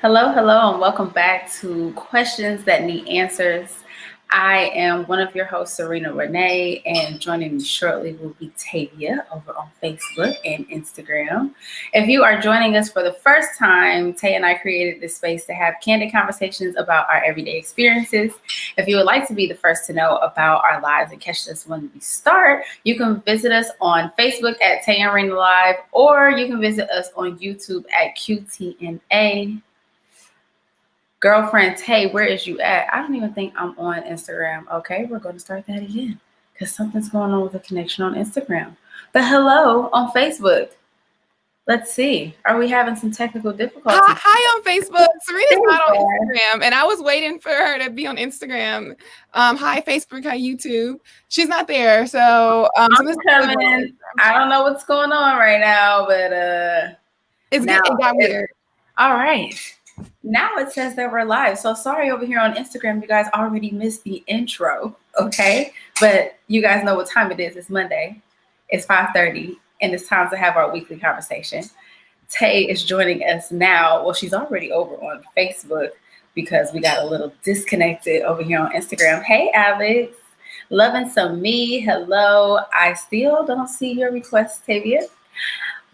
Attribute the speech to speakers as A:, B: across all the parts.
A: Hello, hello, and welcome back to Questions That Need Answers. I am one of your hosts, Serina Renee, and joining me shortly will be Tavia over on Facebook and Instagram. If you are joining us for the first time, Tay and I created this space to have candid conversations about our everyday experiences. If you would like to be the first to know about our lives and catch us when we start, you can visit us on Facebook at Tay and Rina Live, or you can visit us on YouTube at QTNA. Girlfriend Tay, where is you at? I don't even think I'm on Instagram. Okay, we're going to start that again because something's going on with the connection on Instagram. But hello on Facebook. Let's see. Are we having some technical difficulties?
B: Hi on Facebook. Serina's not on Instagram, and I was waiting for her to be on Instagram. Hi Facebook, hi YouTube. She's not there, so
A: I'm coming. I don't know what's going on right now, but
B: it got weird.
A: All right. Now it says that we're live. So sorry over here on Instagram, you guys already missed the intro, okay? But you guys know what time it is. It's Monday. It's 5:30, and it's time to have our weekly conversation. Tay is joining us now. Well, she's already over on Facebook because we got a little disconnected over here on Instagram. Hey, Alex. Loving some me. Hello. I still don't see your request, Tavia,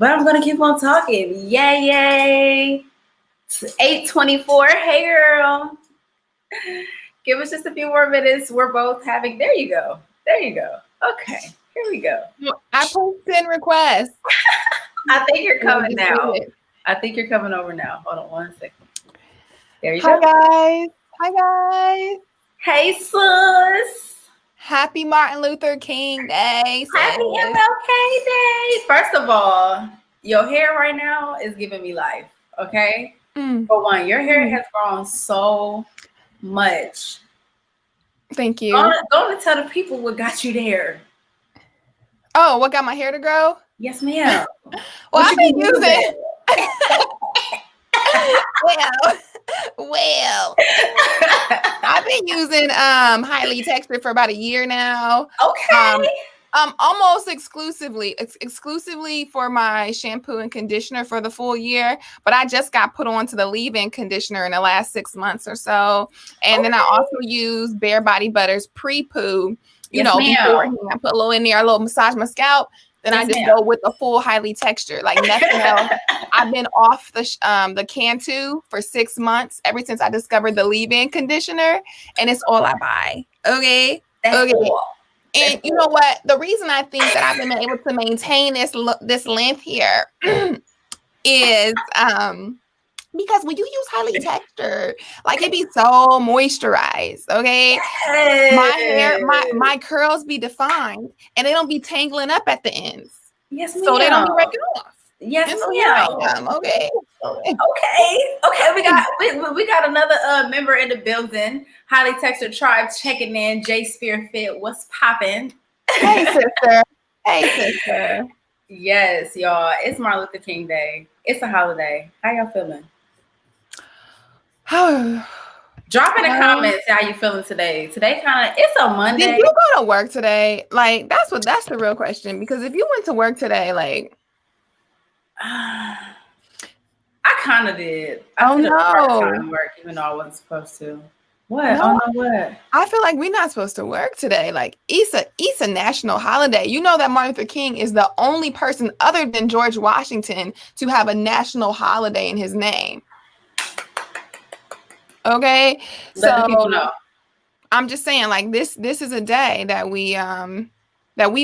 A: but I'm going to keep on talking. Yay, yay. 8:24. Hey, girl. Give us just a few more minutes. We're both having. There you go. There you go. Okay. Here we go.
B: I posted in requests.
A: I think you're coming now. I think you're coming over now. Hold on 1 second. There you
B: go.
A: Hi,
B: guys.
A: Hey, sis.
B: Happy Martin Luther King Day.
A: Happy MLK Day. First of all, your hair right now is giving me life. Okay. For one, your hair has grown so much.
B: Thank you.
A: Go to tell the people what got you there.
B: Oh, what got my hair to grow?
A: Yes, ma'am.
B: Well, I've been using. well, I've been using highly textured for about a year now.
A: Okay.
B: Almost exclusively for my shampoo and conditioner for the full year, but I just got put on to the leave-in conditioner in the last 6 months or so. And then I also use Bare Body Butter's pre-poo, before I put a little in there, a little massage my scalp. Then I just go with the full highly textured, like nothing else. I've been off the Cantu for 6 months, ever since I discovered the leave-in conditioner, and it's all I buy. Okay.
A: That's cool.
B: And you know what? The reason I think that I've been able to maintain this length here is because when you use highly textured, like it be so moisturized. Okay, yes. My hair, my curls be defined, and they don't be tangling up at the ends.
A: Yes, ma'am.
B: So they don't be breaking off.
A: Yes, ma'am.
B: Okay.
A: We got another member in the building. Highly Textured Tribe checking in. Jay Spearfit, what's popping?
B: Hey, sister. Hey, sister.
A: Yes, y'all. It's Martin Luther King Day. It's a holiday. How y'all feeling? Drop in the comments how you feeling today. Today it's a Monday.
B: Did you go to work today? Like that's the real question. Because if you went to work today, like
A: I kind of did.
B: I did
A: part-time work, even though I wasn't supposed to. What? No. Oh no, what?
B: I feel like we're not supposed to work today. Like it's a national holiday. You know that Martin Luther King is the only person other than George Washington to have a national holiday in his name. Okay,
A: let the people know.
B: I'm just saying, like this is a day that we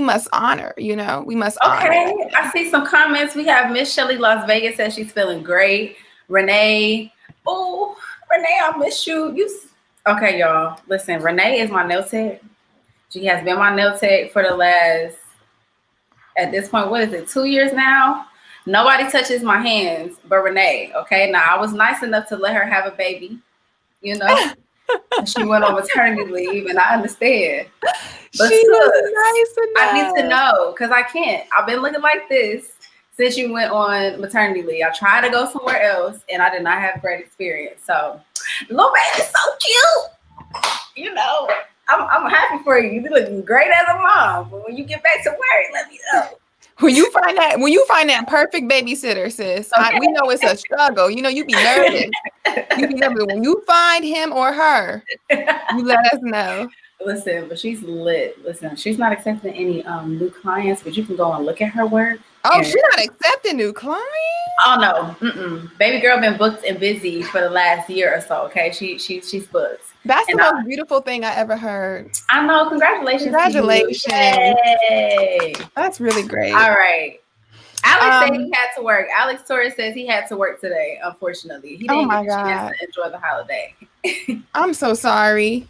B: must honor. We must honor.
A: Okay, I see some comments. We have Miss Shelley Las Vegas says she's feeling great. Renee, I miss you. Okay, y'all. Listen, Renee is my nail tech. She has been my nail tech for the last, at this point, what is it, 2 years now? Nobody touches my hands but Renee. Okay, now I was nice enough to let her have a baby. She went on maternity leave, and I understand. But
B: she was nice enough.
A: I need to know because I can't. I've been looking like this since you went on maternity leave. I tried to go somewhere else, and I did not have a great experience. So, little baby is so cute. I'm happy for you. You're looking great as a mom. But when you get back to work, let me know.
B: When you find that perfect babysitter, sis, okay. We know it's a struggle. You be nervous. When you find him or her, you let us know.
A: Listen, but she's lit. Listen, she's not accepting any new clients, but you can go and look at her work.
B: Oh, she's not accepting new clients?
A: Oh no. Baby girl been booked and busy for the last year or so. Okay. She's booked.
B: That's the most beautiful thing I ever heard.
A: I know. Congratulations.
B: Congratulations.
A: Yay.
B: That's really great.
A: All right. Alex said he had to work. Alex Torres says he had to work today, unfortunately. He didn't get a chance to enjoy the holiday.
B: I'm so sorry.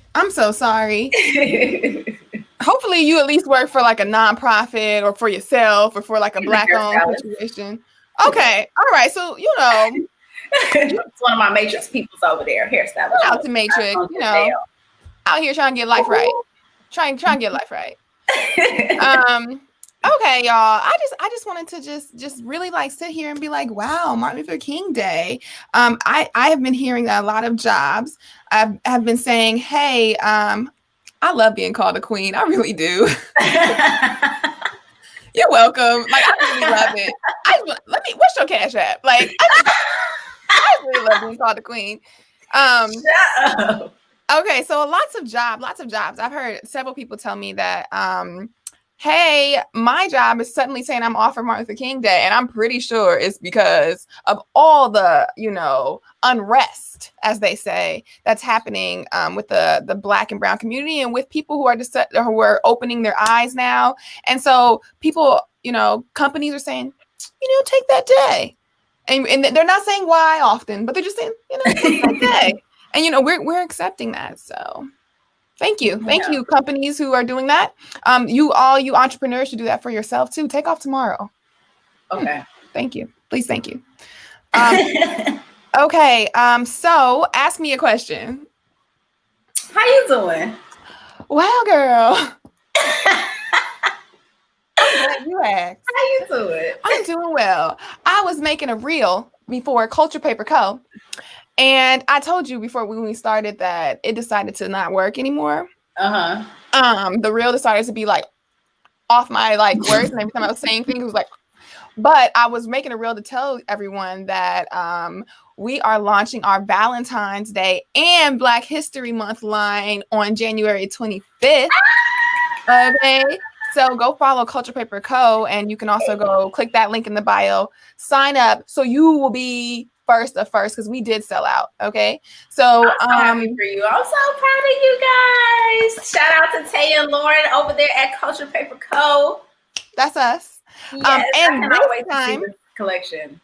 B: Hopefully you at least work for like a nonprofit or for yourself or for like a Black-owned situation. Okay. All right. So,
A: it's one of my Matrix peoples over there. Hairstylist.
B: Out to Matrix, out here trying to get life right. Trying to get life right. Okay, y'all. I just wanted to just really like sit here and be like, wow, Martin Luther King Day. I have been hearing that a lot of jobs have been saying, hey, I love being called a queen. I really do. You're welcome. Like, I really love it. What's your Cash App? Like, I really love being called a queen.
A: Shut up.
B: Okay, so lots of jobs. I've heard several people tell me that, hey, my job is suddenly saying I'm off for Martin Luther King Day. And I'm pretty sure it's because of all the, unrest, as they say, that's happening with the Black and brown community and with people who are opening their eyes now. And so people, companies are saying, take that day. And they're not saying why often, but they're just saying, take that day. And, we're accepting that. So thank you. Thank you, companies who are doing that. You entrepreneurs should do that for yourself too. Take off tomorrow.
A: Okay.
B: Thank you. Please. Thank you. Okay. So ask me a question.
A: How you doing?
B: Well, girl. I'm glad you asked.
A: How you doing?
B: I'm doing well. I was making a reel before Culture Paper Co. And I told you before when we started that it decided to not work anymore. The reel decided to be like off my words, and every time I was saying things, it was like. But I was making a reel to tell everyone that we are launching our Valentine's Day and Black History Month line on January 25th. Okay. So go follow Culture Paper Co. And you can also go click that link in the bio, sign up so you will be first because we did sell out. Okay. So
A: I'm so happy for you. I'm so proud of you guys. Shout out to Tay and Lauren over there at Culture Paper Co.
B: That's us.
A: Yes, and I cannot wait to see this collection.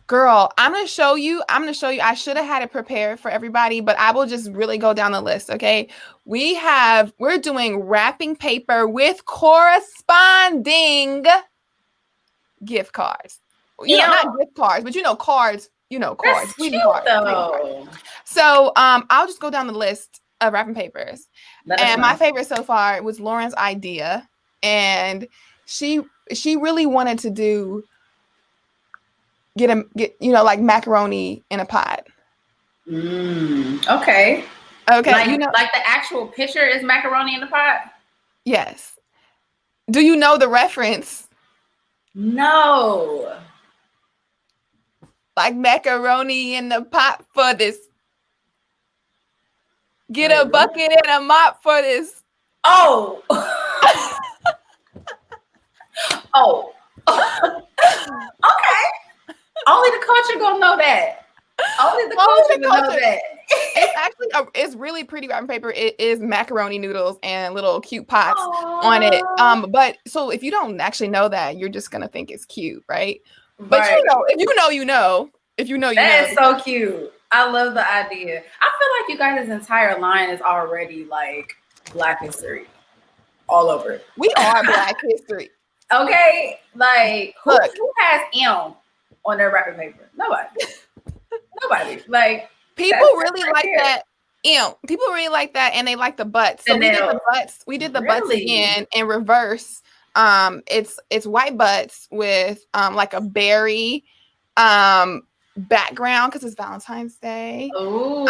B: Girl, I'm gonna show you. I should have had it prepared for everybody, but I will just really go down the list. Okay. We're doing wrapping paper with corresponding gift cards. Not gift cards, but cards. Cards.
A: That's cute, though.
B: So I'll just go down the list of wrapping papers. And my favorite so far was Lauren's idea. And she really wanted to get macaroni in a pot.
A: Okay.
B: Okay.
A: Like the actual picture is macaroni in the pot?
B: Yes. Do you know the reference?
A: No.
B: Like macaroni in the pot for this. Get a bucket and a mop for this.
A: Oh. Oh. Okay. Only the culture gonna know that. Only the culture gonna know that.
B: It's really pretty wrapping paper. It is macaroni noodles and little cute pots on it. But so if you don't actually know that, you're just gonna think it's cute, right? But if you know, you know. If you know, you know.
A: That is so cute. I love the idea. I feel like you guys' entire line is already like Black history all over it.
B: We are Black history.
A: Okay, like who has M on their wrapping paper? Nobody. Like
B: people really like that. People really like that, and they like the butts. So we did the butts. We did the butts again in reverse. It's white butts with like a berry background because it's Valentine's Day.
A: Oh,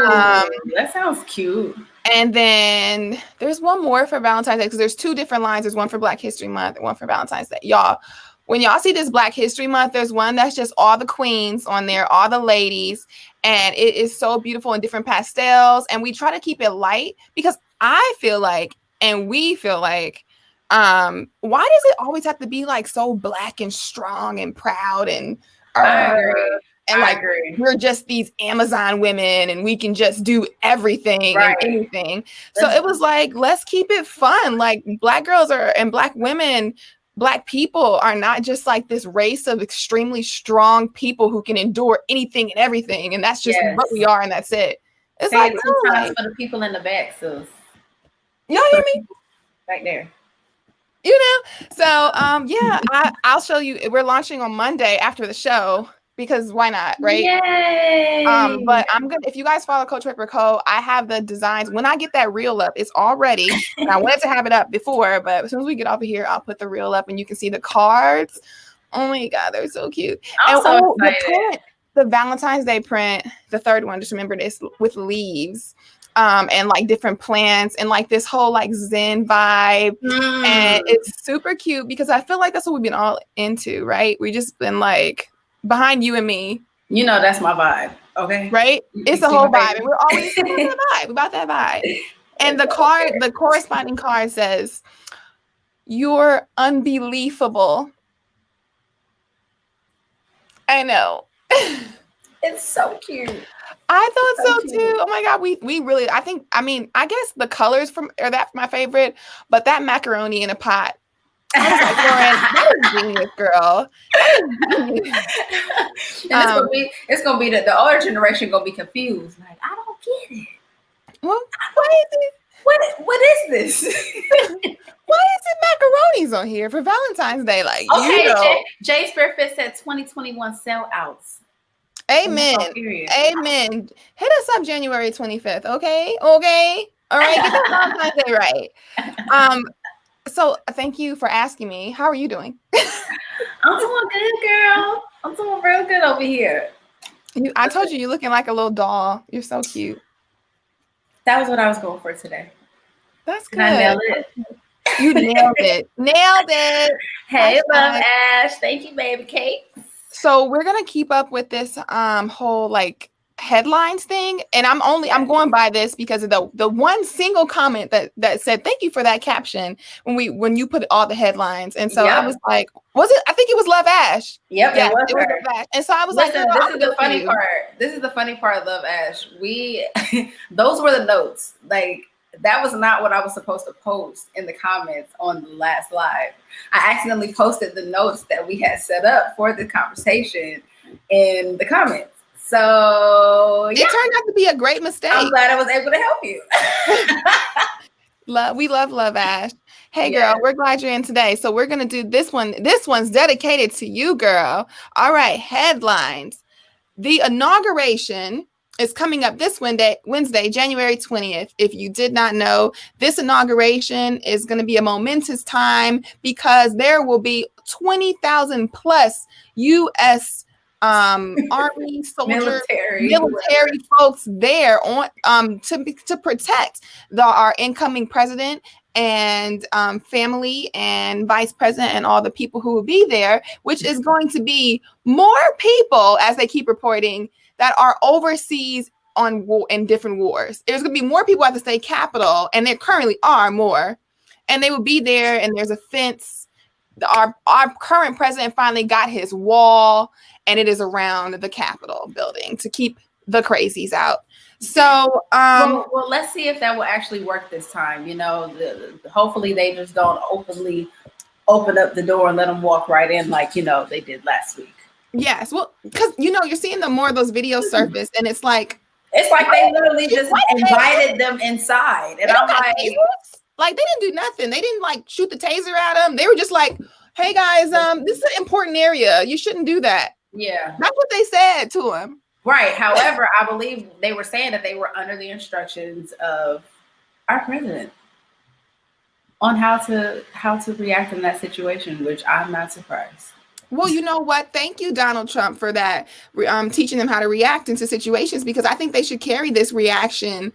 A: that sounds cute.
B: And then there's one more for Valentine's Day because there's two different lines. There's one for Black History Month and one for Valentine's Day. Y'all, when y'all see this Black History Month, there's one that's just all the queens on there, all the ladies, and it is so beautiful in different pastels. And we try to keep it light because I feel like, and we feel like, why does it always have to be like so black and strong and proud and
A: I agree.
B: and like we're just these Amazon women and we can just do everything and anything. So it was like, let's keep it fun. Like Black girls and Black women, Black people are not just like this race of extremely strong people who can endure anything and everything. And that's just what we are. And that's it. It's
A: say
B: like,
A: it 2 times for the people in the back. So
B: y'all hear me?
A: Right there.
B: You know? So, yeah, I'll show you. We're launching on Monday after the show. Because why not, right?
A: Yay!
B: But I'm gonna, if you guys follow Coach Ripper Co, I have the designs. When I get that reel up, it's all ready. And I wanted to have it up before, but as soon as we get off of here, I'll put the reel up and you can see the cards. Oh my God, they're so cute.
A: I'm so excited.
B: The Valentine's Day print, the third one, just remember this, with leaves. And like different plants and like this whole like Zen vibe. And it's super cute because I feel like that's what we've been all into, right? We just been like behind you and me.
A: You know, that's my vibe. Okay.
B: Right? It's a whole vibe. And we're always about that vibe. And the corresponding card says, "You're unbelievable." I know.
A: It's so cute.
B: I thought so too. Oh my God, we really, I guess the colors are that my favorite, but that macaroni in a pot. I was like, Lauren, that is genius, girl.
A: And it's gonna be the older generation gonna be confused. Like, I don't get it.
B: Well, what is it?
A: What is this?
B: Why is it macaronis on here for Valentine's Day? Like,
A: okay,
B: you know.
A: Jay Spearfish said 2021 sellouts.
B: Amen. Amen. Hit us up January 25th. Okay. All right. Get that Valentine's Day right. So thank you for asking me. How are you doing?
A: I'm doing good, girl. I'm doing real good over here.
B: I told you, you're looking like a little doll. You're so cute.
A: That was what I was going for today.
B: That's good.
A: I nailed it.
B: You nailed it. Nailed it.
A: Hey, love Ash. Thank you, baby cake.
B: So we're gonna keep up with this whole like headlines thing, and I'm going by this because of the one single comment that said thank you for that caption when you put all the headlines. And so I was like, was it? I think it was Love Ash.
A: Yep,
B: yeah,
A: it was her.
B: Love Ash. And so I was
A: this is the funny part. This is the funny part of Love Ash. Those were the notes. Like, that was not what I was supposed to post in the comments on the last live. I accidentally posted the notes that we had set up for the conversation in the comments. So
B: it turned out to be a great mistake.
A: I'm glad I was able to help you.
B: We love Love Ash. Hey girl, we're glad you're in today. So we're gonna do this one. This one's dedicated to you, girl. All right, headlines. The inauguration is coming up this Wednesday, January 20th. If you did not know, this inauguration is going to be a momentous time because there will be 20,000 plus U.S. Army soldiers, military folks there on to protect our incoming president and family and vice president and all the people who will be there, which is going to be more people, as they keep reporting, that are overseas in different wars. There's going to be more people at the state capitol, and there currently are more, and they will be there. And there's a fence. Our current president finally got his wall, and it is around the Capitol building to keep the crazies out. So,
A: well, let's see if that will actually work this time. You know, hopefully they just don't openly open up the door and let them walk right in like, they did last week.
B: Yes, well, because you're seeing more of those videos surface, and it's like
A: they literally just invited them inside, and I'm
B: like they didn't do nothing. They didn't like shoot the taser at them. They were just like, "Hey guys, this is an important area. You shouldn't do that."
A: Yeah,
B: that's what they said to him.
A: Right. However, I believe they were saying that they were under the instructions of our president on how to react in that situation, which I'm not surprised.
B: Well, you know what? Thank you, Donald Trump, for that, teaching them how to react into situations, because I think they should carry this reaction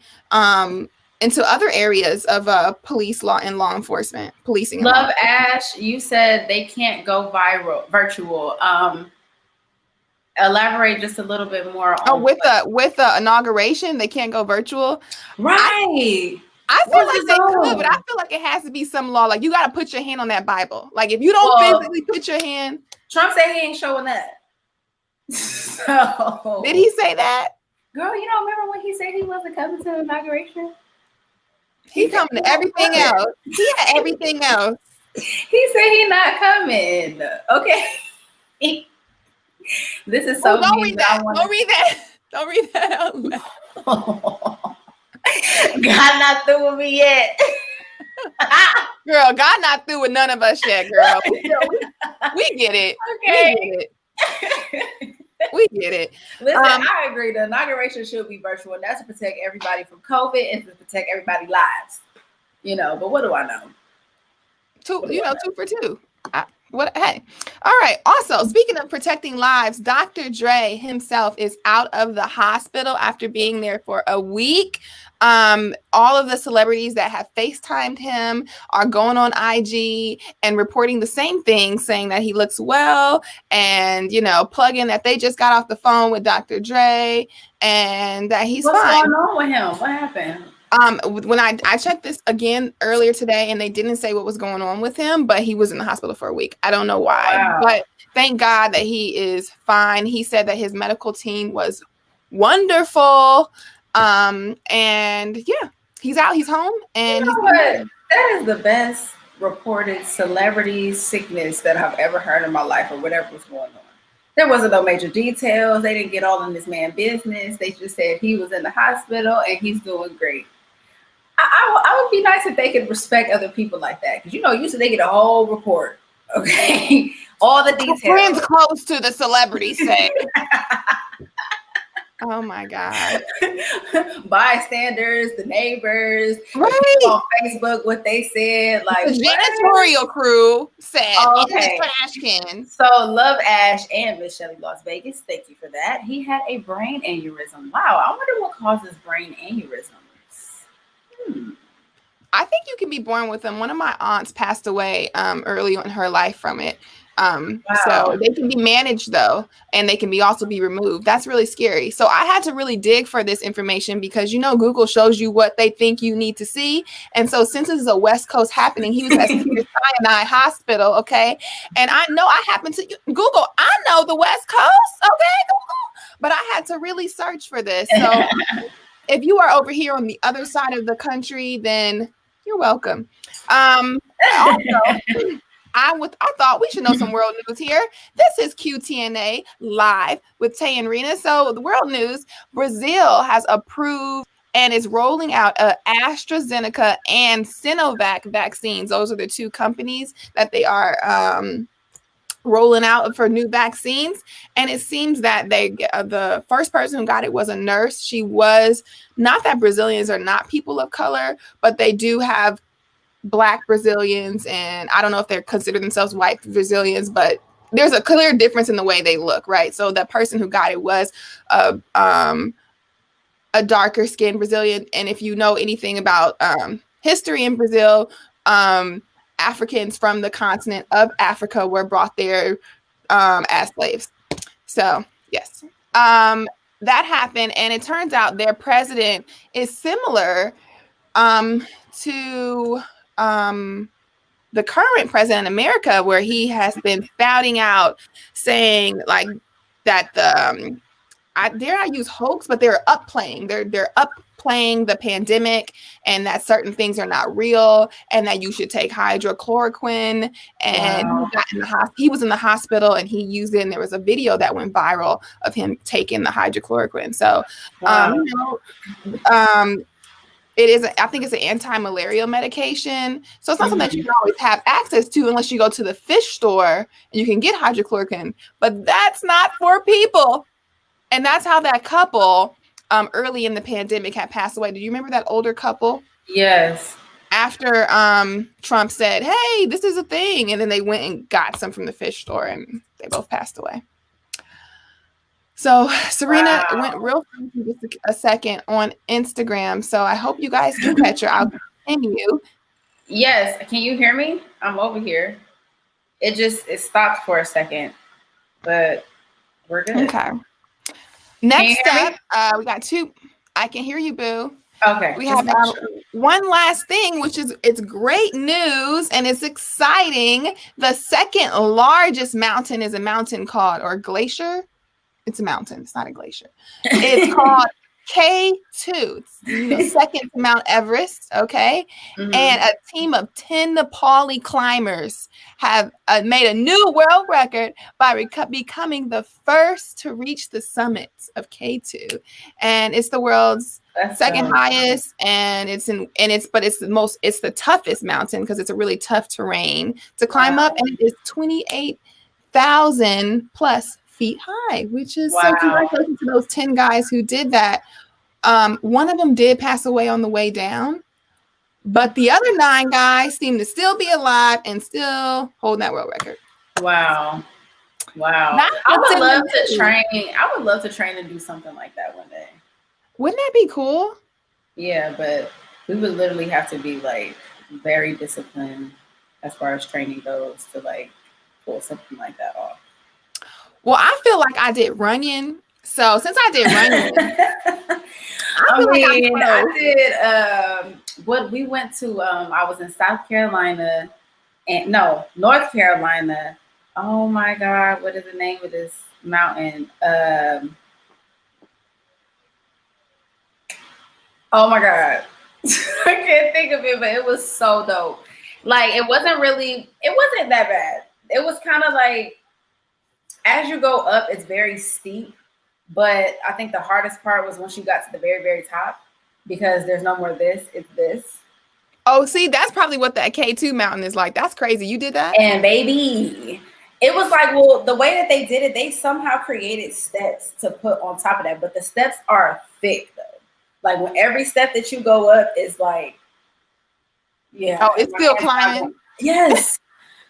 B: into other areas of police law and law enforcement, policing. And
A: Love Ash, you said they can't go virtual. Elaborate just a little bit more on
B: with the inauguration, they can't go virtual.
A: Right.
B: I feel like they could, but I feel like it has to be some law. Like you got to put your hand on that Bible. Like if you don't physically put your hand.
A: Trump said he ain't showing that. So
B: did he say that?
A: Girl, you don't remember when he said he wasn't coming to the inauguration?
B: He coming to everything else. He had everything else.
A: He said he not coming. Okay. This is so.
B: Don't read that. Don't read that. Don't read that out loud.
A: God not through with me yet.
B: Girl, God not through with none of us yet, girl. We get it.
A: Okay.
B: We get it.
A: Listen, I agree. The inauguration should be virtual. And that's to protect everybody from COVID and to protect everybody's lives. You know, but what do I know?
B: Two for two. Hey. All right. Also, speaking of protecting lives, Dr. Dre himself is out of the hospital after being there for a week. All of the celebrities that have FaceTimed him are going on IG and reporting the same thing, saying that he looks well and, plugging that they just got off the phone with Dr. Dre and that he's fine.
A: What's going on with him? What happened?
B: When I checked this again earlier today and they didn't say what was going on with him, but he was in the hospital for a week. I don't know why, but thank God that he is fine. He said that his medical team was wonderful. And yeah, he's out, he's home. And
A: that is the best reported celebrity sickness that I've ever heard in my life or whatever was going on. There wasn't no major details. They didn't get all in this man's business. They just said he was in the hospital and he's doing great. I would be nice if they could respect other people like that. Because, usually they get a whole report. Okay. All the details.
B: Friends close to the celebrity say. Oh my God.
A: Bystanders, the neighbors,
B: right.
A: On Facebook, what they said. Like
B: the janitorial crew said in the trash can.
A: So Love Ash and Miss Shelley Las Vegas, thank you for that. He had a brain aneurysm. Wow, I wonder what causes brain aneurysms.
B: I think you can be born with them. One of my aunts passed away early in her life from it. So they can be managed though, and they can also be removed. That's really scary. So I had to really dig for this information because Google shows you what they think you need to see. And so since this is a West Coast happening, he was at Sinai Hospital, okay? And I know I happen to Google. I know the West Coast, okay, Google. But I had to really search for this. So if you are over here on the other side of the country, then you're welcome. Also, I thought we should know some world news here. This is QTNA live with Tay and Rina. So the world news, Brazil has approved and is rolling out AstraZeneca and Sinovac vaccines. Those are the two companies that they are rolling out for new vaccines. And it seems that the first person who got it was a nurse. She was not that Brazilians are not people of color, but they do have Black Brazilians, and I don't know if they're considered themselves white Brazilians, but there's a clear difference in the way they look, right? So the person who got it was a darker skinned Brazilian. And if you know anything about history in Brazil, Africans from the continent of Africa were brought there as slaves. So yes, that happened, and it turns out their president is similar to the current president in America, where he has been spouting out saying like that I use hoax, but they're upplaying. They're upplaying the pandemic and that certain things are not real and that you should take hydrochloroquine. And he was in the hospital and he used it, and there was a video that went viral of him taking the hydrochloroquine. So it is, I think it's an anti-malarial medication. So it's not something that you can always have access to unless you go to the fish store and you can get hydrochloroquine. But that's not for people. And that's how that couple early in the pandemic had passed away. Do you remember that older couple?
A: Yes.
B: After Trump said, hey, this is a thing. And then they went and got some from the fish store and they both passed away. So Serina went
A: Wow.
B: real fast in just a second on Instagram. So I hope you guys can catch her. I'll continue.
A: Yes. Can you hear me? I'm over here. It stopped for a second, but we're good.
B: Okay.
A: Can you
B: Next
A: hear
B: up,
A: me?
B: we got two. I can hear you, Boo.
A: Okay.
B: We
A: Just
B: have
A: make sure.
B: one last thing, which is it's great news and it's exciting. The second largest mountain is a mountain called, or glacier. It's a mountain. It's not a glacier. It's called K2. It's, second to Mount Everest. Okay.
A: Mhm.
B: And a team of 10 Nepali climbers have made a new world record by becoming the first to reach the summit of K2. And it's the world's
A: That's
B: second
A: dope.
B: highest, and it's the toughest mountain because it's a really tough terrain to climb up, and it is 28,000 plus feet high, which is so
A: Wow.
B: congratulations to those 10 guys who did that. One of them did pass away on the way down, but the other 9 guys seem to still be alive and still holding that world record.
A: Wow. Wow. I would love to train. I would love to train and do something like that one day.
B: Wouldn't that be cool?
A: Yeah, but we would literally have to be like very disciplined as far as training goes to like pull something like that off.
B: Well, I feel like I did running. So since I did running,
A: I did what we went to I was in South Carolina and no, North Carolina. Oh my God, what is the name of this mountain? Oh my God. I can't think of it, but it was so dope. Like it wasn't that bad. It was kind of like as you go up, it's very steep. But I think the hardest part was once you got to the very, very top because there's no more this, it's this.
B: Oh, see, that's probably what that K2 mountain is like. That's crazy. You did that?
A: And baby, it was like, well, the way that they did it, they somehow created steps to put on top of that. But the steps are thick though. Like when every step that you go up is like, yeah.
B: Oh, it's still climbing.
A: Yes.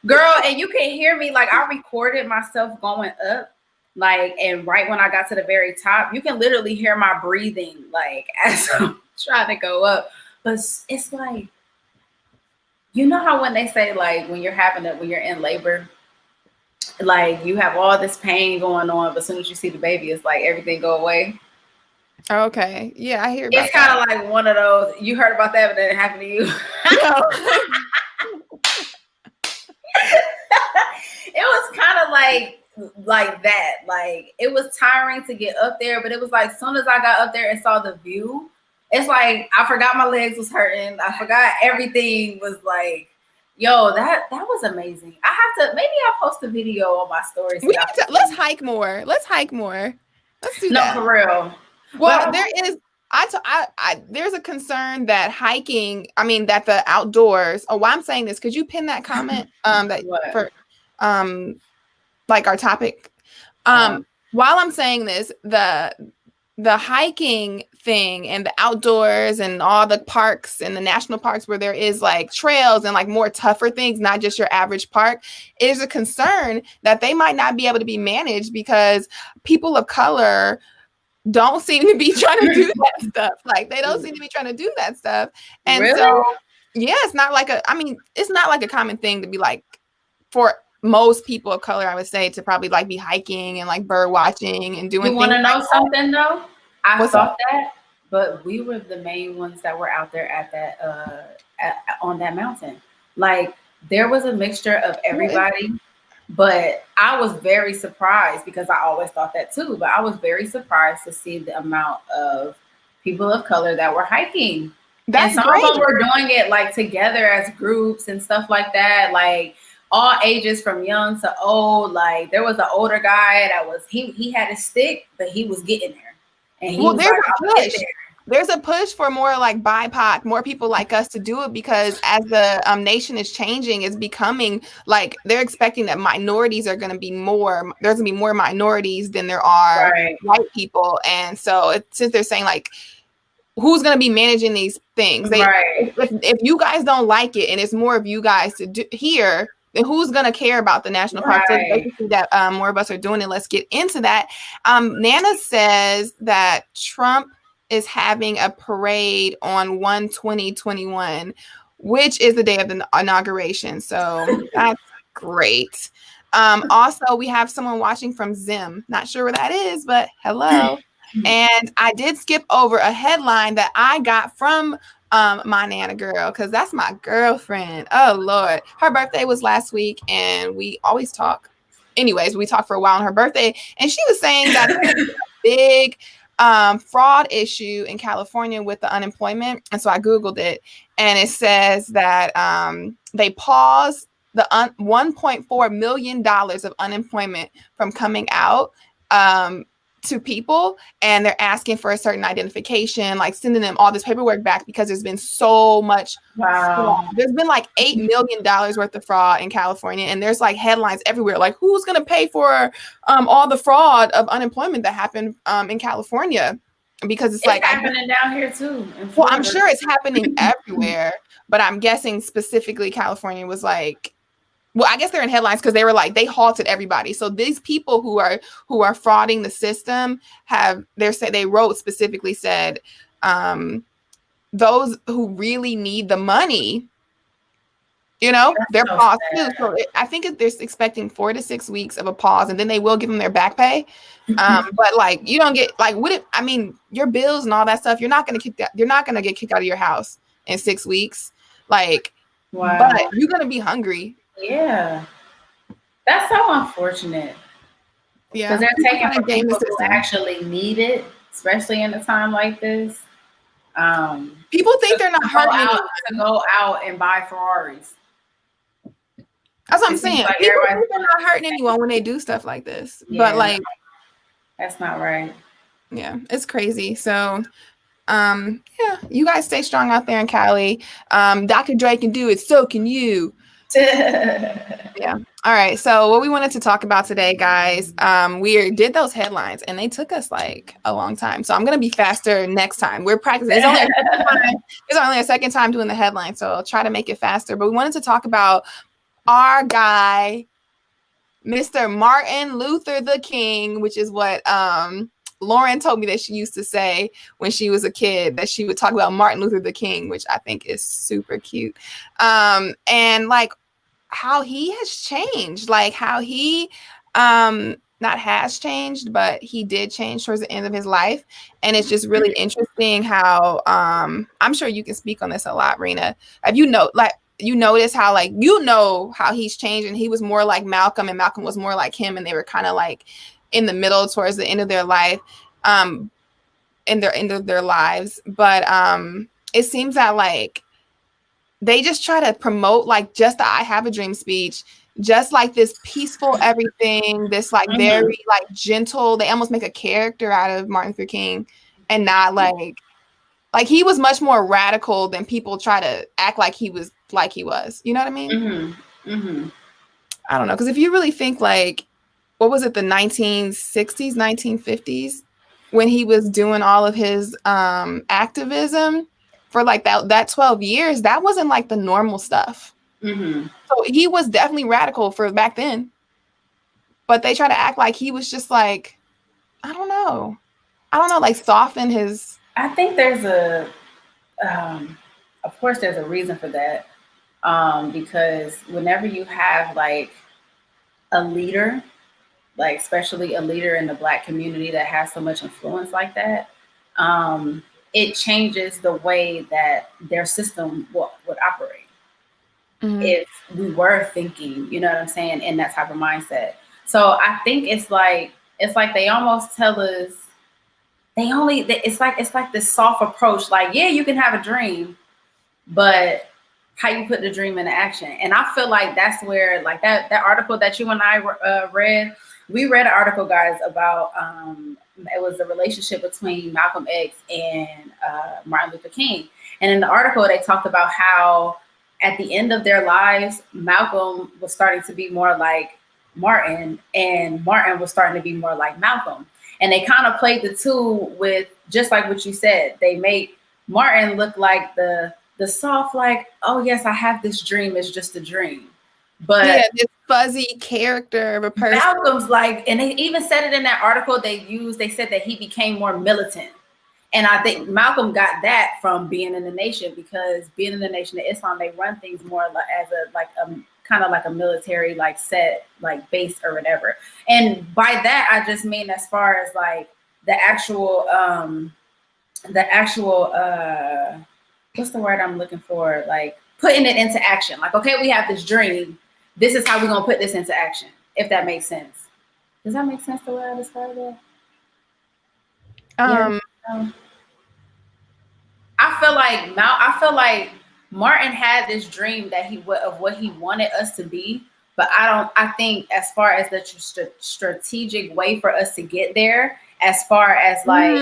A: Girl, and you can hear me, like I recorded myself going up, like, and right when I got to the very top, you can literally hear my breathing, like, as I'm trying to go up. But it's like, you know how when they say, like, when you're in labor, like, you have all this pain going on, but as soon as you see the baby, it's like everything go away.
B: Okay. Yeah, I hear about
A: it's kind of like one of those, you heard about that, but it didn't happen to you. No. It was kind of like that. Like it was tiring to get up there, but it was like as soon as I got up there and saw the view, it's like I forgot my legs was hurting. I forgot everything was like, yo, that was amazing. I have to maybe I'll post a video on my stories.
B: Let's hike more. Let's do that.
A: No, for real.
B: Well, there is. There's a concern that hiking. I mean, that the outdoors. Oh, why I'm saying this? Could you pin that comment? That
A: what?
B: For like our topic. While I'm saying this, the hiking thing and the outdoors and all the parks and the national parks where there is like trails and like more tougher things, not just your average park, it is a concern that they might not be able to be managed because people of color don't seem to be trying to do that stuff. Like they don't seem to be trying to do that stuff. And
A: really?
B: So yeah, it's not like it's not like a common thing to be like for most people of color, I would say, to probably like be hiking and like bird watching and doing.
A: You want to know something though? I thought that, but we were the main ones that were out there at that on that mountain. Like there was a mixture of everybody, but I was very surprised because I always thought that too. But I was very surprised to see the amount of people of color that were hiking. And some of them were doing it like together as groups and stuff like that. Like all ages from young to old. Like there was an older guy that was he had a stick, but he was getting there. And he was like,
B: there's a push for more like BIPOC, more people like us to do it because as the nation is changing, it's becoming like they're expecting that minorities are going to be more. There's going to be more minorities than there are white people, and so since they're saying like, who's going to be managing these things? If you guys don't like it, and it's more of you guys to do here, who's going to care about the national parks? So
A: Right.
B: basically that more of us are doing it. Let's get into that. Nana says that Trump is having a parade on 1/20/21, which is the day of the inauguration. So that's great. Also, we have someone watching from Zim. Not sure where that is, but hello. And I did skip over a headline that I got from my Nana girl, because that's my girlfriend. Oh Lord, her birthday was last week, and we always talk. Anyways, we talked for a while on her birthday, and she was saying that there's a big fraud issue in California with the unemployment. And so I Googled it, and it says that they paused the $1.4 million of unemployment from coming out to people, and they're asking for a certain identification, like sending them all this paperwork back because there's been so much fraud. There's been like $8 million worth of fraud in California, and there's like headlines everywhere like, who's going to pay for all the fraud of unemployment that happened in California? Because it's like
A: happening down here too.
B: Well, I'm sure it's happening everywhere, but I'm guessing specifically California was like, well, I guess they're in headlines because they were like, they halted everybody. So these people who are frauding the system they wrote specifically said, those who really need the money, they're paused too. So I think they're expecting 4 to 6 weeks of a pause, and then they will give them their back pay. But like, you don't get like, your bills and all that stuff, you're not going to get kicked out of your house in 6 weeks. Like, wow. But you're going to be hungry.
A: Yeah, that's so unfortunate.
B: Yeah,
A: because they're taking from people who actually need it, especially in a time like this.
B: People think they're not hurting anyone
A: to go out and buy Ferraris.
B: That's what I'm saying. Like people think they're not hurting anyone when they do stuff like this, but like,
A: that's not right.
B: Yeah, it's crazy. So, yeah, you guys stay strong out there in Cali. Dr. Dre can do it, so can you. Yeah. All right. So what we wanted to talk about today, guys, we did those headlines and they took us like a long time. So I'm going to be faster next time. We're practicing. It's only a second time doing the headline. So I'll try to make it faster. But we wanted to talk about our guy, Mr. Martin Luther the King, which is what Lauren told me that she used to say when she was a kid, that she would talk about Martin Luther the King, which I think is super cute. And like, how he has changed, like how he not has changed, but he did change towards the end of his life. And it's just really interesting how I'm sure you can speak on this a lot, Rina. Have you notice how how he's changed, and he was more like Malcolm and Malcolm was more like him, and they were kind of like in the middle towards the end of their life, in their end of their lives. But it seems that like they just try to promote like just the I Have a Dream speech, just like this peaceful everything, this like very like gentle. They almost make a character out of Martin Luther King, and not like he was much more radical than people try to act like he was. You know what I mean? I don't know, because if you really think like, what was it, the 1960s, 1950s, when he was doing all of his activism for like that 12 years, that wasn't like the normal stuff. So he was definitely radical for back then, but they try to act like he was just like, I don't know, like soften his.
A: I think there's of course there's a reason for that, because whenever you have like a leader, like especially a leader in the Black community that has so much influence like that, it changes the way that their system would operate. If we were thinking, you know what I'm saying, in that type of mindset. So I think it's like they almost tell us it's like this soft approach, like, yeah, you can have a dream, but how you put the dream into action. And I feel like that's where like that article that you and I read, we read an article, guys, about it was the relationship between Malcolm X and Martin Luther King. And in the article, they talked about how at the end of their lives, Malcolm was starting to be more like Martin, and Martin was starting to be more like Malcolm. And they kind of played the two with, just like what you said, they make Martin look like the soft, like, oh yes, I have this dream, it's just a dream. But
B: this fuzzy character of a person.
A: Malcolm's like, and they even said it in that article they said that he became more militant. And I think Malcolm got that from being in the nation, because being in the Nation of Islam, they run things more like as a kind of like a military like set like base or whatever. And by that I just mean as far as like the actual what's the word I'm looking for? Like putting it into action. Like, okay, we have this dream. This is how we're gonna put this into action. If that makes sense. Does that make sense the way I described it? Yeah. I feel like Martin had this dream that of what he wanted us to be, but I think as far as the strategic way for us to get there, as far as like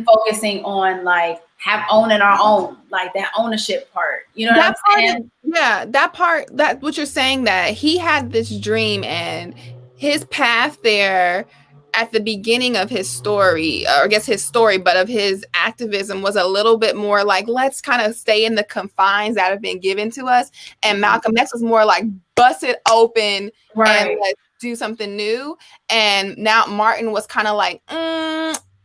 A: focusing on like owning our own, like that ownership part, you know what I'm saying?
B: That part, that what you're saying, that he had this dream and his path there at the beginning of his story, or I guess his story, but of his activism was a little bit more like, let's kind of stay in the confines that have been given to us. And Malcolm X was more like, bust it open, right, and let's do something new. And now Martin was kind of like,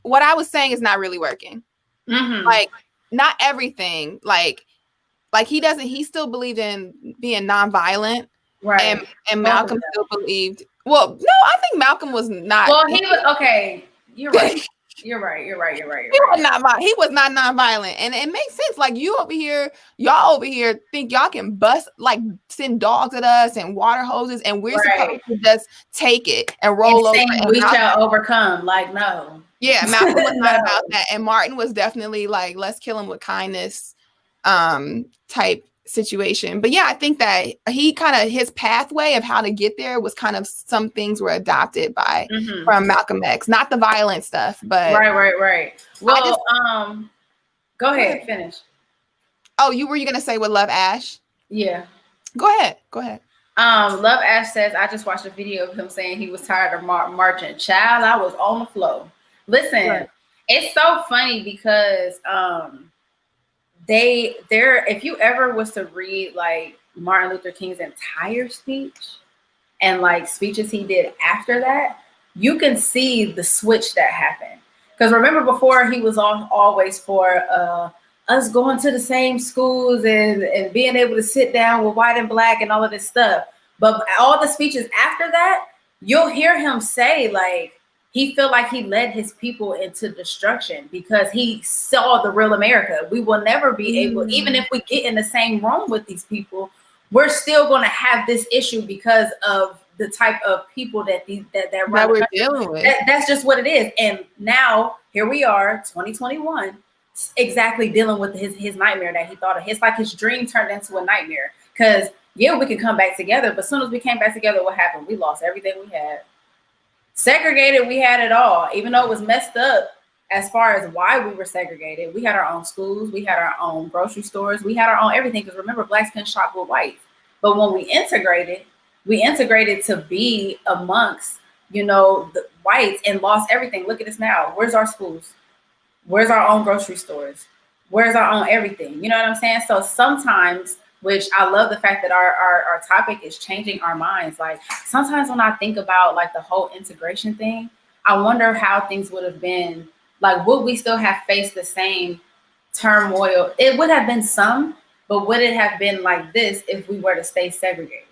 B: what I was saying is not really working. Like, not everything. Like he still believed in being nonviolent. Right. And Malcolm still believed. Well, no, I think Malcolm was not.
A: Well, he was okay. You're right. You're right. He
B: was not nonviolent, and it makes sense. Like y'all over here think y'all can send dogs at us and water hoses, and we're supposed to just take it and roll over.
A: And we shall overcome. Like, no.
B: Yeah, Malcolm was not about that, and Martin was definitely like, let's kill him with kindness, type situation. But yeah, I think that he kind of, his pathway of how to get there was kind of, some things were adopted by from Malcolm X, not the violent stuff, but
A: right. Well, go ahead, finish.
B: Oh, were you gonna say with Love Ash?
A: Yeah,
B: go ahead.
A: Love Ash says, I just watched a video of him saying he was tired of marching. Child, I was on the flow. Listen, it's so funny because if you ever was to read like Martin Luther King's entire speech and like speeches he did after that, you can see the switch that happened. Because remember, before he was always for us going to the same schools and being able to sit down with white and black and all of this stuff. But all the speeches after that, you'll hear him say like, he felt like he led his people into destruction because he saw the real America. We will never be able, even if we get in the same room with these people, we're still going to have this issue because of the type of people that we're dealing with. That's just what it is. And now here we are, 2021, exactly dealing with his nightmare that he thought of. It's like his dream turned into a nightmare. Because yeah, we could come back together, but as soon as we came back together, what happened? We lost everything we had. Segregated, we had it all, even though it was messed up as far as why we were segregated. We had our own schools, we had our own grocery stores, we had our own everything. Because remember, blacks couldn't shop with whites. But when we integrated to be amongst, the whites, and lost everything. Look at us now. Where's our schools? Where's our own grocery stores? Where's our own everything? You know what I'm saying? So sometimes, which I love the fact that our topic is changing our minds. Like sometimes when I think about like the whole integration thing, I wonder how things would have been. Like, would we still have faced the same turmoil? It would have been some, but would it have been like this if we were to stay segregated?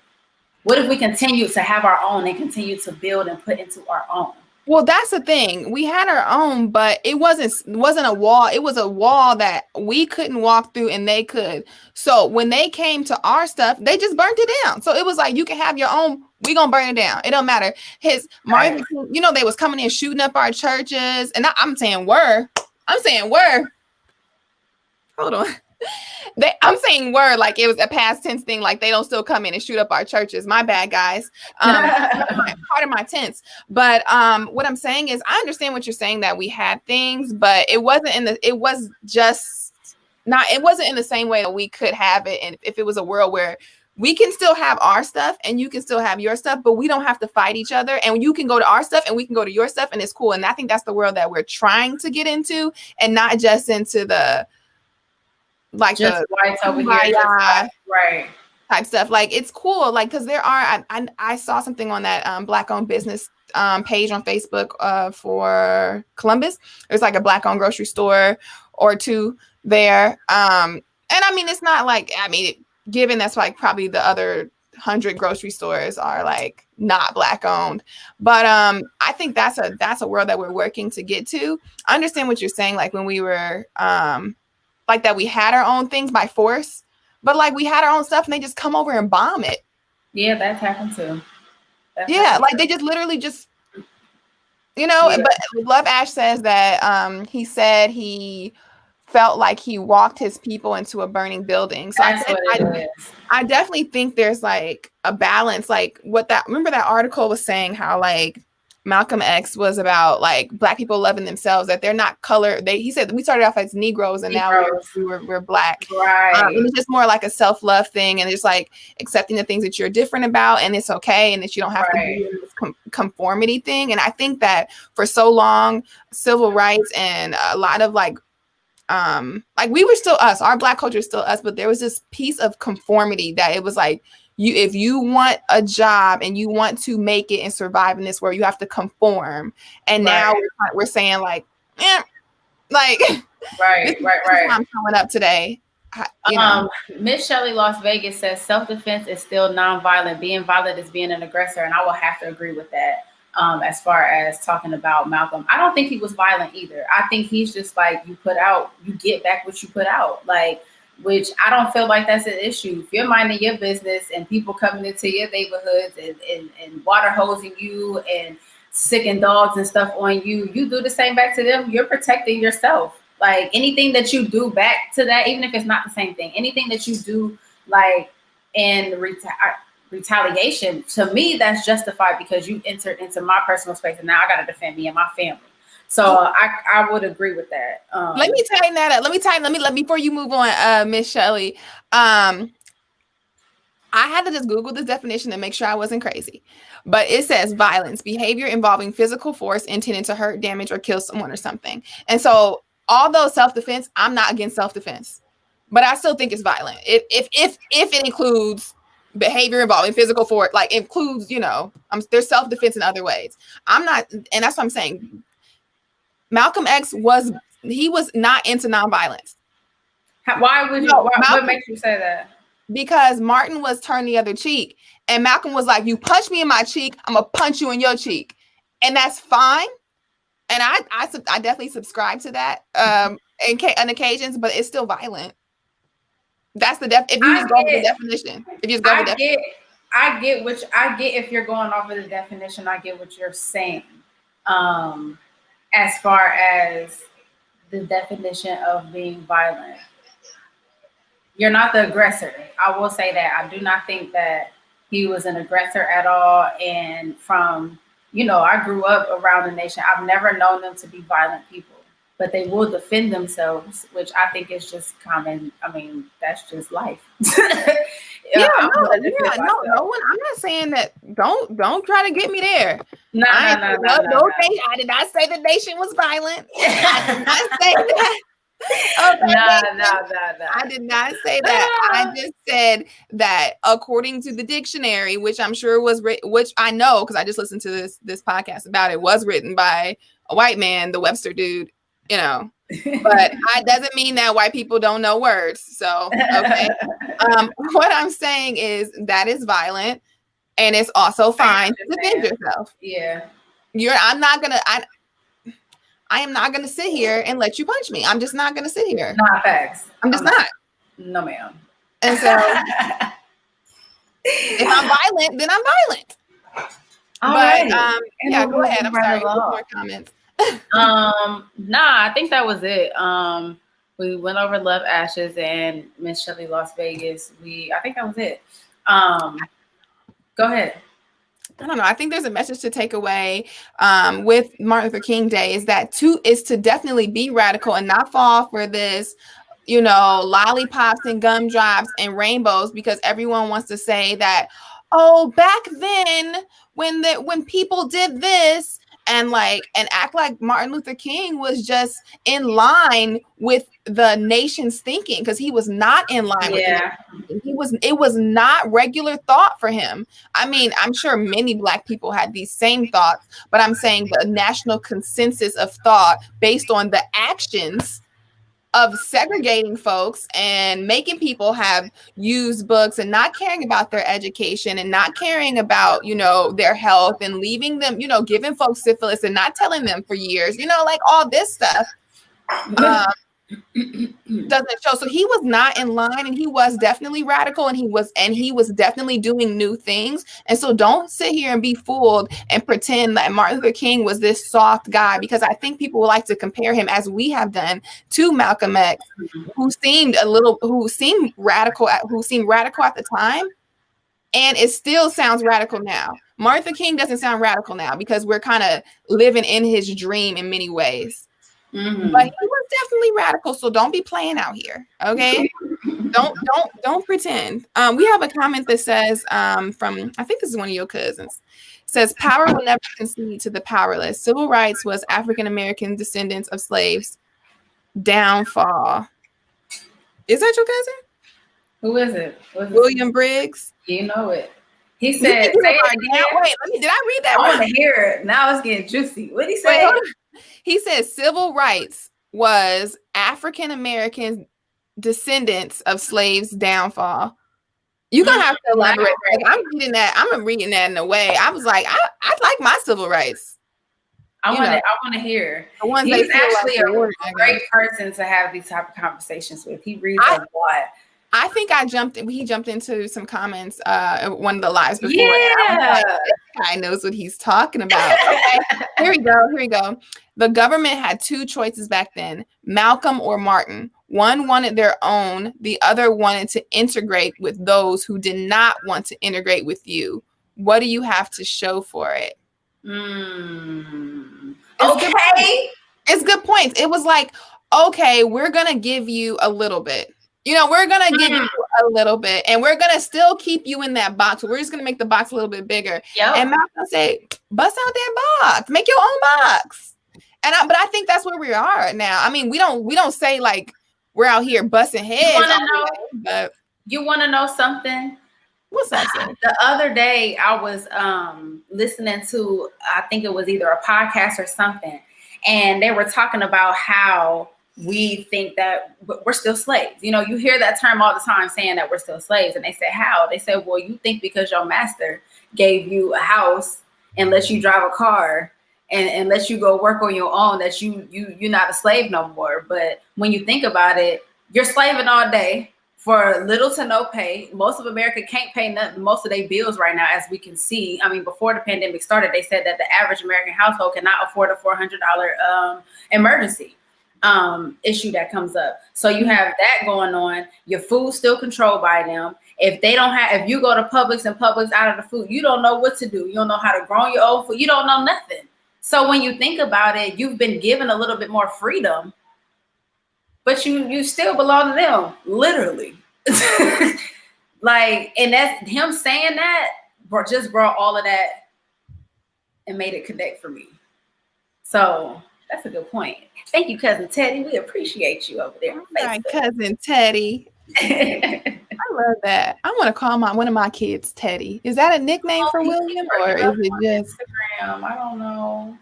A: What if we continue to have our own and continue to build and put into our own?
B: Well, that's the thing. We had our own, but it wasn't a wall. It was a wall that we couldn't walk through and they could. So when they came to our stuff, they just burnt it down. So it was like, you can have your own. We gonna burn it down. It don't matter. Martin, they was coming in shooting up our churches, and I'm saying were. Hold on. I'm saying were like it was a past tense thing, like they don't still come in and shoot up our churches. My bad, guys. Part of my tense. But what I'm saying is, I understand what you're saying, that we had things, but it wasn't in the same way that we could have it. And if it was a world where we can still have our stuff and you can still have your stuff, but we don't have to fight each other, and you can go to our stuff and we can go to your stuff, and it's cool. And I think that's the world that we're trying to get into, and not just into the like
A: just
B: the
A: whites over here, right?
B: type stuff. Like it's cool, like because there are. I saw something on that Black-owned business page on Facebook for Columbus. There's like a Black-owned grocery store or two there. And I mean, it's not like given that's like probably the other 100 grocery stores are like not Black-owned, but I think that's a world that we're working to get to. I understand what you're saying, like when we were like that we had our own things by force, but like we had our own stuff and they just come over and bomb it.
A: Yeah, that's happened too.
B: Like they just literally just, but Love Ash says that he said he felt like he walked his people into a burning building. So I definitely think there's like a balance, like remember that article was saying how like Malcolm X was about like Black people loving themselves, that they're not color. He said we started off as Negroes and now we're Black.
A: Right.
B: It's just more like a self-love thing, and it's like accepting the things that you're different about, and it's okay, and that you don't have to do this conformity thing. And I think that for so long, civil rights and a lot of like we were still us, our Black culture is still us, but there was this piece of conformity that it was like, if you want a job and you want to make it and survive in this world, you have to conform. And now we're saying like, right. I'm coming up today.
A: Miss Shelley Las Vegas says self-defense is still non-violent. Being violent is being an aggressor, and I will have to agree with that. As far as talking about Malcolm, I don't think he was violent either. I think he's just like, you get back what you put out, like. Which I don't feel like that's an issue. If you're minding your business and people coming into your neighborhoods and water hosing you and sicking dogs and stuff on you, you do the same back to them. You're protecting yourself. Like anything that you do back to that, even if it's not the same thing, anything that you do like in retaliation, to me, that's justified because you entered into my personal space and now I got to defend me and my family. So I would agree with that.
B: Let me tighten that up. Let me before you move on, Miss Shelley. I had to just Google this definition to make sure I wasn't crazy. But it says violence, behavior involving physical force intended to hurt, damage, or kill someone or something. And so although self-defense, I'm not against self-defense, but I still think it's violent. If it includes behavior involving physical force, like includes, there's self-defense in other ways. I'm not, and that's what I'm saying. Malcolm X was not into nonviolence.
A: Why would you? What makes you say that?
B: Because Martin was turned the other cheek, and Malcolm was like, "You punch me in my cheek, I'm gonna punch you in your cheek," and that's fine. And I definitely subscribe to that on occasions, but it's still violent. That's the if you just go with the definition. If you just go with the
A: I get if you're going off of the definition, I get what you're saying. As far as the definition of being violent, you're not the aggressor. I will say that. I do not think that he was an aggressor at all. And from, I grew up around the nation. I've never known them to be violent people, but they will defend themselves, which I think is just common. I mean, that's just life.
B: No one. I'm not saying that. Don't try to get me there. No. I did not say the nation was violent. I did not say that.
A: No.
B: I did not say that. I just said that according to the dictionary, which I'm sure was written, which I know because I just listened to this podcast about it, was written by a white man, the Webster dude. But it doesn't mean that white people don't know words. So, okay. What I'm saying is that is violent, and it's also fine to defend yourself.
A: Yeah.
B: I am not gonna sit here and let you punch me. I'm just not gonna sit here.
A: Not facts.
B: I'm just not.
A: No, ma'am.
B: And so, if I'm violent, then I'm violent. Go ahead. I'm sorry. More comments.
A: I think that was it. We went over Love Ashes and Miss Shelley Las Vegas. I think that was it. Go ahead.
B: I don't know. I think there's a message to take away with Martin Luther King Day is to definitely be radical and not fall for this, lollipops and gumdrops and rainbows, because everyone wants to say that, oh, back then when people did this and act like Martin Luther King was just in line with the nation's thinking, because he was not in line with the nation's thinking. It was not regular thought for him. I mean, I'm sure many Black people had these same thoughts, but I'm saying the national consensus of thought based on the actions of segregating folks and making people have used books and not caring about their education and not caring about, their health, and leaving them, giving folks syphilis and not telling them for years, like all this stuff doesn't show. So he was not in line, and he was definitely radical, and he was definitely doing new things. And so don't sit here and be fooled and pretend that Martin Luther King was this soft guy, because I think people would like to compare him, as we have done, to Malcolm X, who seemed radical at the time, and it still sounds radical now. Martin Luther King doesn't sound radical now, because we're kind of living in his dream in many ways. Mm-hmm. But he was definitely radical, so don't be playing out here, okay? don't pretend. We have a comment that says, from, I think this is one of your cousins, says, power will never concede to the powerless. Civil rights was African American descendants of slaves' downfall. Is that your cousin?
A: Who is it?
B: William Briggs.
A: You know it. He said,
B: wait, did I read that
A: I
B: right?
A: want to hear it. Now it's getting juicy. What did he say?
B: He says civil rights was African American descendants of slaves' downfall. You're gonna have to elaborate. I'm reading that in a way. I was like, I like my civil rights.
A: I want to hear.
B: The ones
A: He's actually a great person to have these type of conversations with. He reads a lot.
B: I think he jumped into some comments one of the lives before.
A: Yeah.
B: This guy knows what he's talking about. Okay. Here we go. The government had two choices back then, Malcolm or Martin. One wanted their own, the other wanted to integrate with those who did not want to integrate with you. What do you have to show for it?
A: Okay.
B: It's good points. It was like, okay, we're going to give you a little bit. We're going to give you a little bit, and we're going to still keep you in that box. We're just going to make the box a little bit bigger. Yep. And Malcolm said, bust out that box, make your own box. But I think that's where we are now. I mean, we don't say like we're out here busting heads.
A: You want to know something?
B: What's that?
A: The other day I was listening to, I think it was either a podcast or something, and they were talking about how we think that we're still slaves. You hear that term all the time, saying that we're still slaves. And they say, how? They say, well, you think because your master gave you a house and lets you drive a car and lets you go work on your own, that you're not a slave no more. But when you think about it, you're slaving all day for little to no pay. Most of America can't pay nothing, most of their bills right now, as we can see. I mean, before the pandemic started, they said that the average American household cannot afford a $400 emergency issue that comes up. So you have that going on. Your food's still controlled by them. If you go to Publix and Publix out of the food, you don't know what to do. You don't know how to grow your own food. You don't know nothing. So when you think about it, you've been given a little bit more freedom, but you still belong to them, literally. And that's him saying that just brought all of that and made it connect for me. So that's a good point. Thank you, Cousin Teddy. We appreciate you over there.
B: My Cousin Teddy. I love that. I want to call one of my kids Teddy. Is that a nickname for William, or is it just
A: Instagram? I don't know.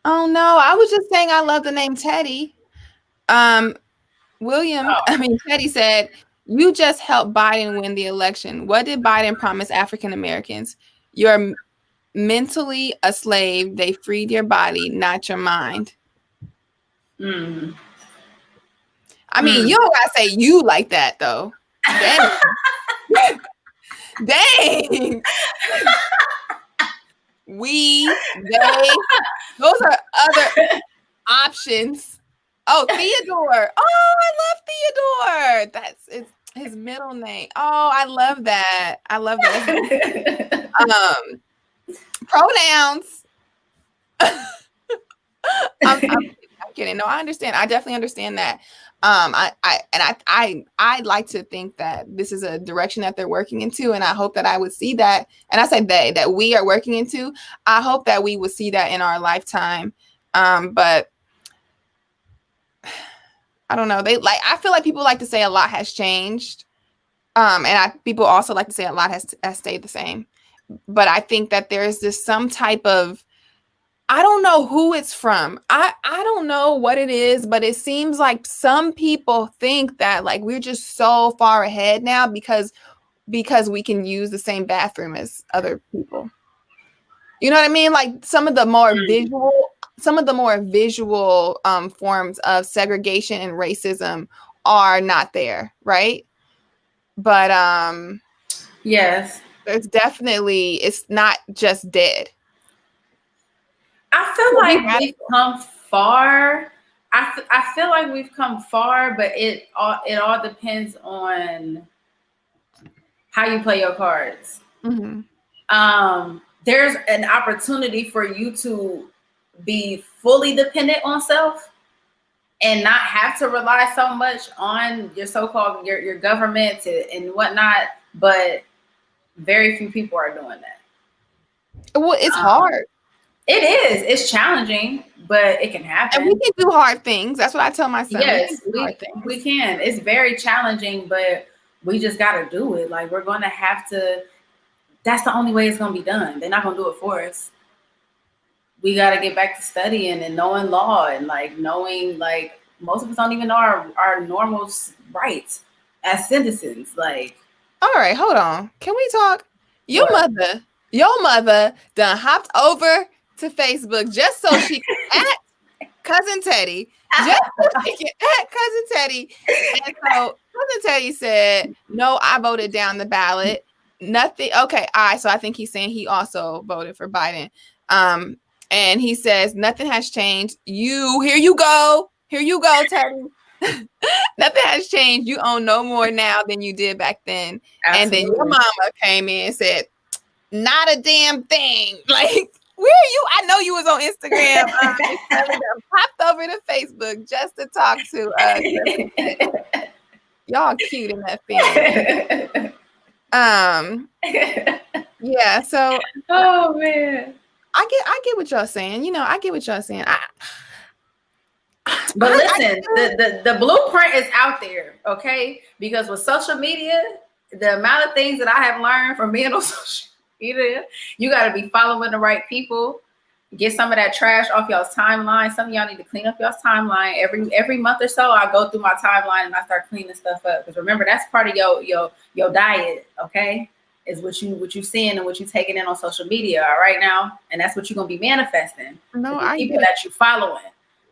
B: Oh no, I was just saying I love the name Teddy. Teddy said, you just helped Biden win the election. What did Biden promise African Americans? You're mentally a slave. They freed your body, not your mind. I mean, you don't gotta say you like that though. Dang. Those are other options. Oh, Theodore. Oh, I love Theodore. That's his middle name. Oh, I love that. Pronouns. I'm kidding. No, I understand. I definitely understand that. I'd like to think that this is a direction that they're working into, and I hope that I would see that. And I say that we are working into. I hope that we would see that in our lifetime. But I don't know. I feel like people like to say a lot has changed. People also like to say a lot has stayed the same. But I think that there's this some type of, I don't know who it's from. I don't know what it is, but it seems like some people think that like we're just so far ahead now because we can use the same bathroom as other people. You know what I mean? Like some of the more visual forms of segregation and racism are not there, right? But
A: yes,
B: it's not just dead.
A: I feel like we've come far. I feel like we've come far, but it all depends on how you play your cards.
B: Mm-hmm.
A: There's an opportunity for you to be fully dependent on self and not have to rely so much on your so-called your government and whatnot, but very few people are doing that.
B: Well, it's hard.
A: It is. It's challenging, but it can happen.
B: And we can do hard things. That's what I tell my son.
A: Yes, we can. It's very challenging, but we just got to do it. Like we're going to have to. That's the only way it's going to be done. They're not going to do it for us. We got to get back to studying and knowing law and like knowing like most of us don't even know our normal rights as citizens. Like,
B: all right, hold on. Can we talk? Your mother done hopped over to Facebook just so she can at Cousin Teddy. Just so she can at Cousin Teddy. And so Cousin Teddy said, no, I voted down the ballot. Nothing. Okay. So I think he's saying he also voted for Biden. And he says, nothing has changed. Here you go, Teddy. Nothing has changed. You own no more now than you did back then. Absolutely. And then your mama came in and said, not a damn thing. Like, where are you? I know you was on Instagram. Popped over to Facebook just to talk to us. Y'all cute in that film. Yeah. So.
A: Oh man.
B: I get what y'all saying. You know, I get what y'all saying.
A: But listen, the blueprint is out there, okay? Because with social media, the amount of things that I have learned from being on social media, you got to be following the right people. Get some of that trash off y'all's timeline. Some of y'all need to clean up y'all's timeline. Every month or so, I go through my timeline and I start cleaning stuff up. Because remember, that's part of your diet, okay? Is what you seeing and what you taking in on social media, all right now, and that's what you're gonna be manifesting.
B: No,
A: I people that you following,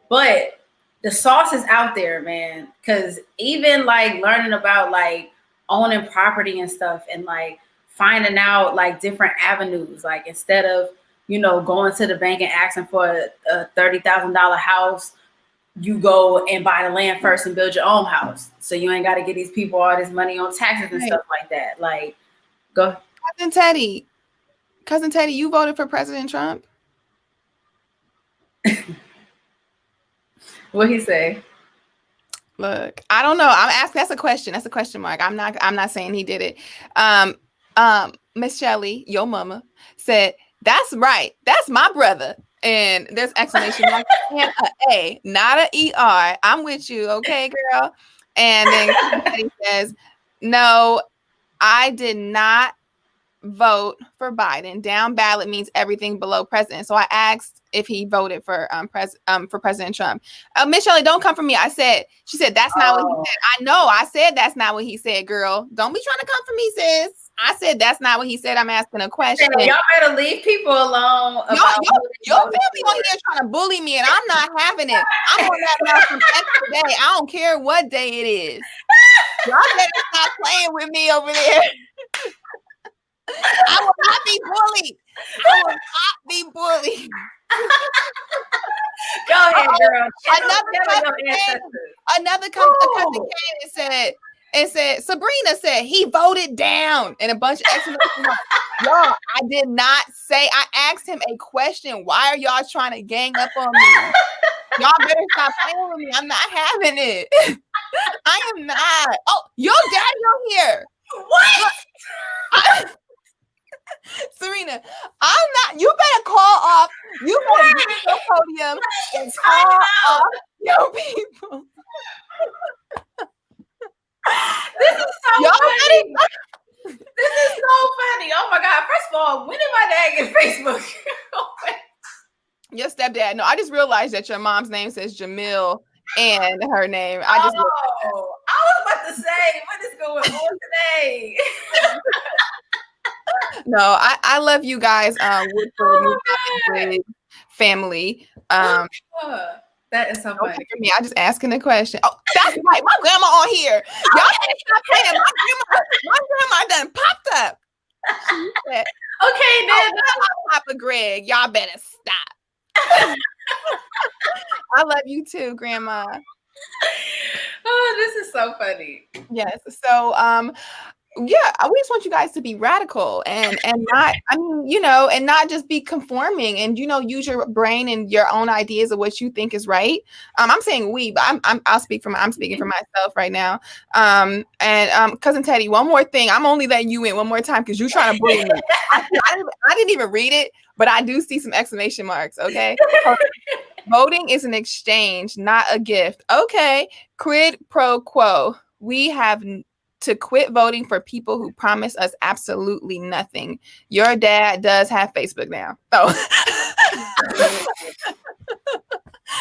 A: but the sauce is out there, man. Because even like learning about like owning property and stuff, and like finding out like different avenues, like instead of going to the bank and asking for a $30,000 house, you go and buy the land first and build your own house, so you ain't got to get these people all this money on taxes and stuff like that. Like. Go.
B: Cousin Teddy, you voted for President Trump?
A: What'd he say?
B: Look, I don't know. I'm asking. That's a question. That's a question mark. I'm not saying he did it. Miss Shelley, your mama, said, that's right. That's my brother. And there's exclamation mark and a A, not a ER. I'm with you. Okay, girl. And then Teddy says, no, I did not vote for Biden. Down ballot means everything below president. So I asked if he voted for President Trump. Miss Shelley, don't come for me. She said that's not what he said. I know. I said that's not what he said, girl. Don't be trying to come for me, sis. I said that's not what he said. I'm asking a question.
A: Y'all better leave people alone.
B: Your family on here trying to bully me, and I'm not having it. I'm on that now from extra day. I don't care what day it is. Y'all better stop playing with me over there. I will not be bullied. I will not be bullied.
A: Go ahead, girl.
B: Another cousin came and said, Serina said he voted down, and a bunch of exclamation marks. Y'all, I did not say. I asked him a question. Why are y'all trying to gang up on me? Y'all better stop playing with me. I'm not having it. I am not. Oh, your daddy on here.
A: What?
B: Serena, I'm not. You better call off. You better get to the podium and call off your people.
A: This is so
B: Y'all
A: funny. This is so funny. Oh my God. First of all, when did my dad get Facebook?
B: Your stepdad. No, I just realized that your mom's name says Jamil and her name.
A: I was about to say, what is going on today?
B: No, I love you guys. Woodford family.
A: That is so funny.
B: For me, I just asking the question. Oh, that's right. My grandma on here. Y'all stop playing. My grandma done popped up. She said,
A: okay, then
B: Papa Greg, y'all better stop. I love you too, Grandma.
A: Oh, this is so funny.
B: Yes. So, yeah, we just want you guys to be radical and not, I mean, you know, and not just be conforming and, you know, use your brain and your own ideas of what you think is right. I'm saying we, but I'm speaking for myself right now. And Cousin Teddy, one more thing. I'm only letting you in one more time because you're trying to bully me. I didn't even read it, but I do see some exclamation marks. Okay. Voting is an exchange, not a gift. Okay. Quid pro quo. We have to quit voting for people who promise us absolutely nothing. Your dad does have Facebook now. Oh.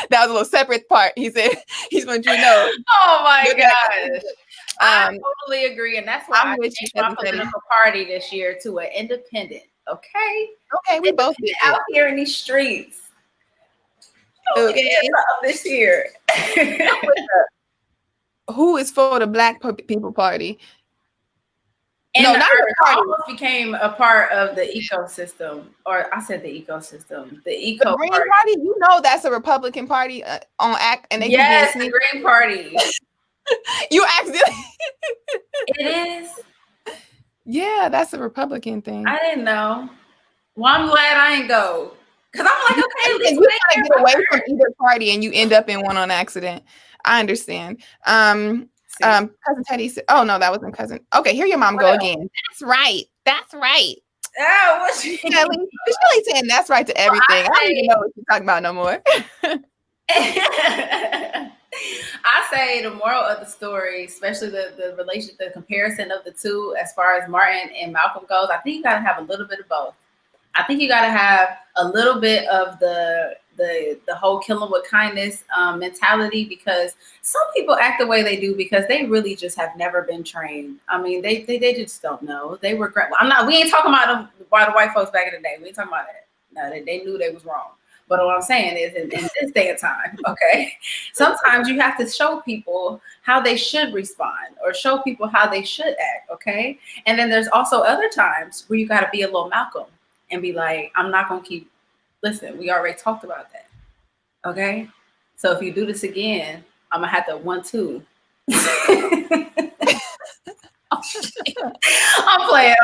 B: That was a little separate part. He said he's want you to know.
A: Oh my gosh. I totally agree. And that's why I changed my political party this year to an independent. Okay.
B: Okay, we both did
A: out here in these streets. Okay. This year.
B: Who is for the Black People Party?
A: And no, not the party. Almost became a part of the ecosystem, or I said the ecosystem, the
B: Green Party. You know that's a Republican Party on act, and they
A: yes, the Green Party.
B: You accidentally.
A: It is.
B: Yeah, that's a Republican thing.
A: I didn't know. Well, I'm glad I ain't go. Because I'm like, okay, at least
B: you try to get away from either party and you end up in one on accident. I understand. Cousin Teddy said, oh no, that wasn't cousin. Okay, here your mom go again. That's right. That's right.
A: Oh, what's she?
B: Shelly saying that's right to everything. I don't even know what you're talking about no more.
A: I say the moral of the story, especially the relation, the comparison of the two, as far as Martin and Malcolm goes, I think you gotta have a little bit of both. I think you gotta have a little bit of the whole kill them with kindness mentality, because some people act the way they do because they really just have never been trained. I mean, they just don't know. They were great. We ain't talking about them by the white folks back in the day. We ain't talking about that. No, they knew they was wrong. But what I'm saying is in this day and time, okay, sometimes you have to show people how they should respond or show people how they should act, okay? And then there's also other times where you got to be a little Malcolm and be like, I'm not going to keep, listen, we already talked about that, okay? So if you do this again, I'm going to have to 1-2. I'm playing.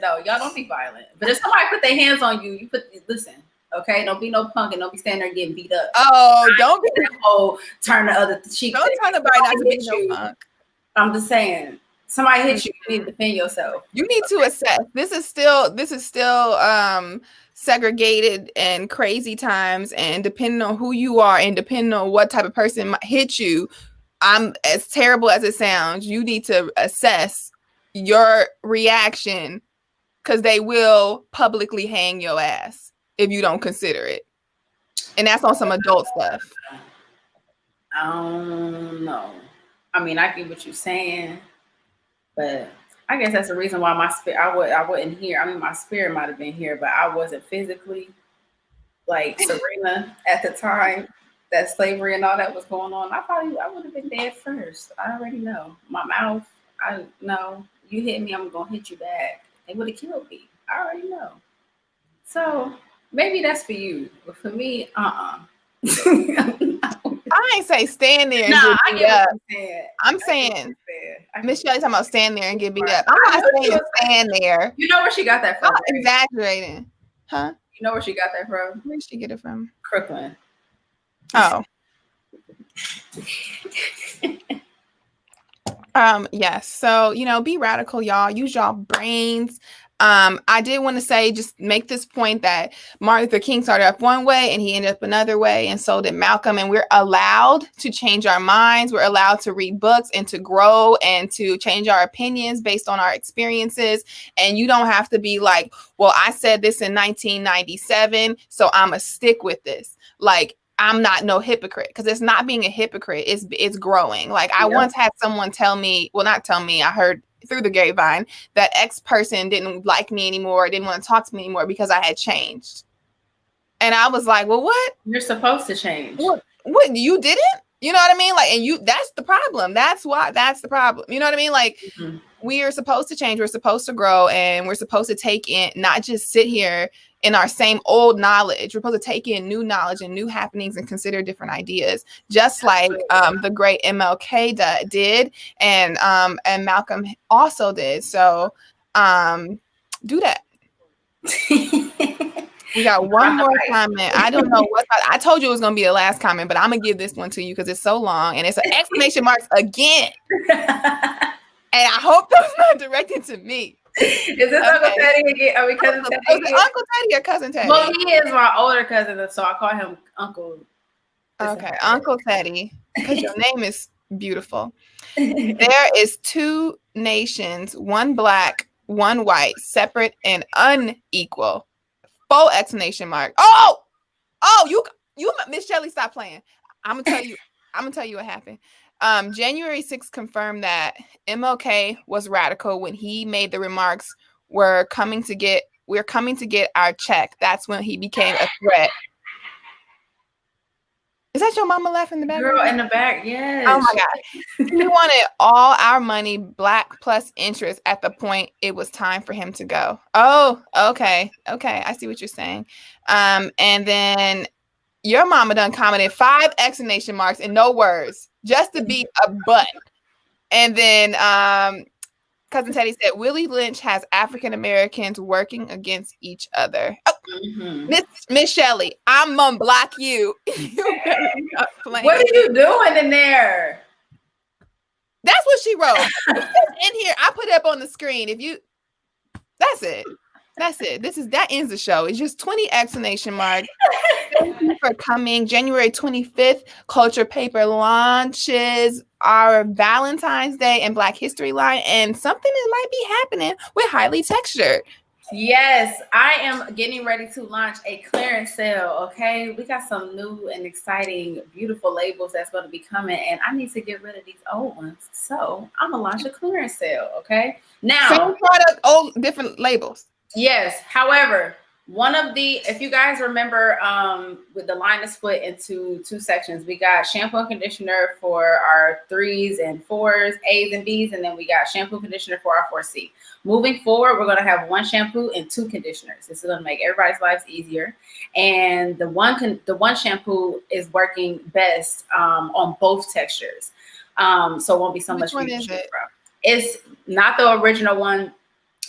A: No, y'all don't be violent. But if somebody put their hands on you, listen. Okay, don't be no punk and don't be standing there getting beat up.
B: Oh, don't be
A: turn the other cheek.
B: Don't turn the bite not to be no punk.
A: I'm just saying, somebody hit you, you need to defend yourself.
B: You need to assess. This is still segregated and crazy times, and depending on who you are and depending on what type of person might hit you, as terrible as it sounds, you need to assess your reaction, because they will publicly hang your ass if you don't consider it. And that's on some adult stuff.
A: I don't know. I mean, I get what you're saying, but I guess that's the reason why my spirit, I wasn't here. I mean, my spirit might have been here, but I wasn't physically like Serina at the time that slavery and all that was going on. I would have been dead first. I already know. My mouth, I know. You hit me, I'm going to hit you back. It would have killed me. I already know. So maybe that's for you, but for me, I
B: ain't say stand there and get beat up. I'm saying Miss Shelley's talking about stand there and get beat up. I'm not saying stand there.
A: You know where she got that from?
B: I'm exaggerating. Huh?
A: You know where she got that from?
B: Where did she get it from?
A: Crooklyn.
B: Oh. Yes. So, be radical, y'all. Use y'all brains. I did want to say, just make this point that Martin Luther King started off one way and he ended up another way, and so did Malcolm. And we're allowed to change our minds. We're allowed to read books and to grow and to change our opinions based on our experiences. And you don't have to be like, well, I said this in 1997, so I'm gonna stick with this. Like, I'm not no hypocrite, because it's not being a hypocrite. It's growing. Like, I once had someone tell me, well, not tell me, I heard through the grapevine that X person didn't like me anymore, didn't want to talk to me anymore because I had changed. And I was like, well, what?
A: You're supposed to change.
B: What you didn't? You know what I mean? Like, and that's the problem. That's the problem. You know what I mean? Like, we are supposed to change. We're supposed to grow, and we're supposed to take in, not just sit here in our same old knowledge. We're supposed to take in new knowledge and new happenings and consider different ideas, just like the great MLK did, and Malcolm also did. So do that. We got one more comment. I don't know what I told you it was going to be the last comment, but I'm going to give this one to you because it's so long, and it's an exclamation marks again. And I hope that's not directed to me.
A: Is this Uncle Teddy again? Are we cousin Teddy?
B: Uncle Teddy or cousin Teddy?
A: Well, he is my older cousin, so I call him Uncle.
B: Okay, Uncle Teddy, because your name is beautiful. There is two nations, one black, one white, separate and unequal. Full exclamation mark. Oh, you, Miss Shelley, stop playing. I'm gonna tell you what happened. January 6th confirmed that MLK was radical when he made the remarks, we're coming to get our check. That's when he became a threat. Is that your mama laughing in the back?
A: Girl in the back, yes.
B: Oh my God. He wanted all our money, black plus interest, at the point it was time for him to go. Oh, okay. I see what you're saying. And then your mama done commented 5 exclamation marks and no words, just to be a butt. And then cousin Teddy said, Willie Lynch has African Americans working against each other. Oh, Miss Shelley, I'm gonna block you.
A: What are you doing in there?
B: That's what she wrote. In here, I put it up on the screen. That's it. That ends the show. It's just 20 exclamation marks. Thank you for coming. January 25th, Culture Paper launches our Valentine's Day and Black History line, and something that might be happening with Highly Textured.
A: Yes, I am getting ready to launch a clearance sale. Okay, we got some new and exciting, beautiful labels that's going to be coming, and I need to get rid of these old ones. So I'm gonna launch a clearance sale. Okay, now
B: same product, old different labels.
A: Yes. However, if you guys remember, with the line is split into 2 sections. We got shampoo and conditioner for our 3s and 4s, A's and B's, and then we got shampoo and conditioner for our 4C. Moving forward, we're going to have 1 shampoo and 2 conditioners. This is going to make everybody's lives easier. And the one shampoo is working best on both textures. So it won't be so much.
B: Which one is it?
A: It's not the original one.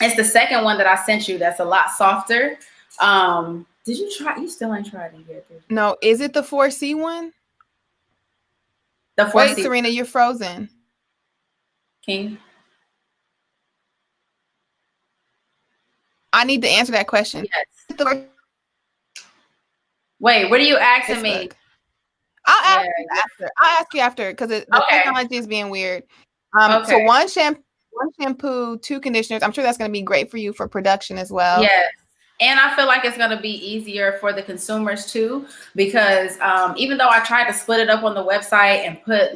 A: It's the second one that I sent you. That's a lot softer. Did you try? You still ain't tried it yet, did you?
B: No. Is it the 4C one?
A: The 4C.
B: Wait, Serina, you're frozen.
A: King.
B: I need to answer that question.
A: Yes. Wait, what are you asking me?
B: I'll ask you after because the technology is being weird. So one shampoo, 2 conditioners. I'm sure that's going to be great for you for production as well.
A: Yes. And I feel like it's going to be easier for the consumers too, because even though I tried to split it up on the website and put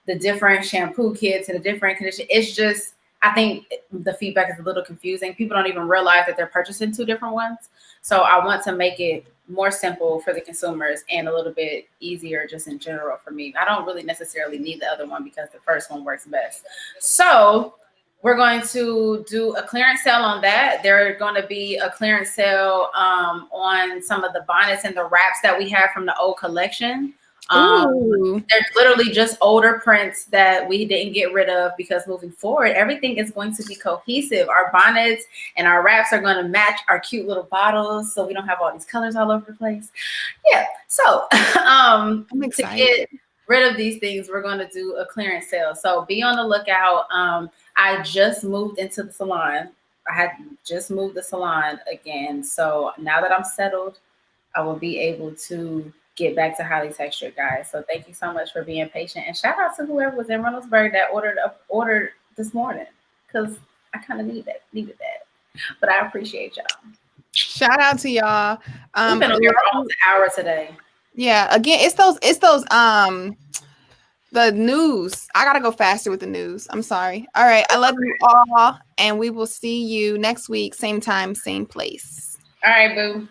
A: the different shampoo kits and the different conditioner, it's just, I think the feedback is a little confusing. People don't even realize that they're purchasing 2 different ones. So I want to make it more simple for the consumers and a little bit easier just in general for me. I don't really necessarily need the other one because the first one works best. So we're going to do a clearance sale on that. There's going to be a clearance sale on some of the bonnets and the wraps that we have from the old collection. They're literally just older prints that we didn't get rid of because moving forward, everything is going to be cohesive. Our bonnets and our wraps are going to match our cute little bottles, so we don't have all these colors all over the place. Yeah. So I'm
B: excited.
A: rid of these things, we're going to do a clearance sale. So be on the lookout. I just moved into the salon. I had just moved the salon again. So now that I'm settled, I will be able to get back to highly textured, guys. So thank you so much for being patient. And shout out to whoever was in Reynoldsburg that ordered this morning, because I kind of needed that. But I appreciate y'all.
B: Shout out to y'all.
A: We've been on here for almost an hour today.
B: Yeah, again, it's those the news. I gotta go faster with the news. I'm sorry. All right. I love you all, and we will see you next week, same time, same place.
A: All right, boo.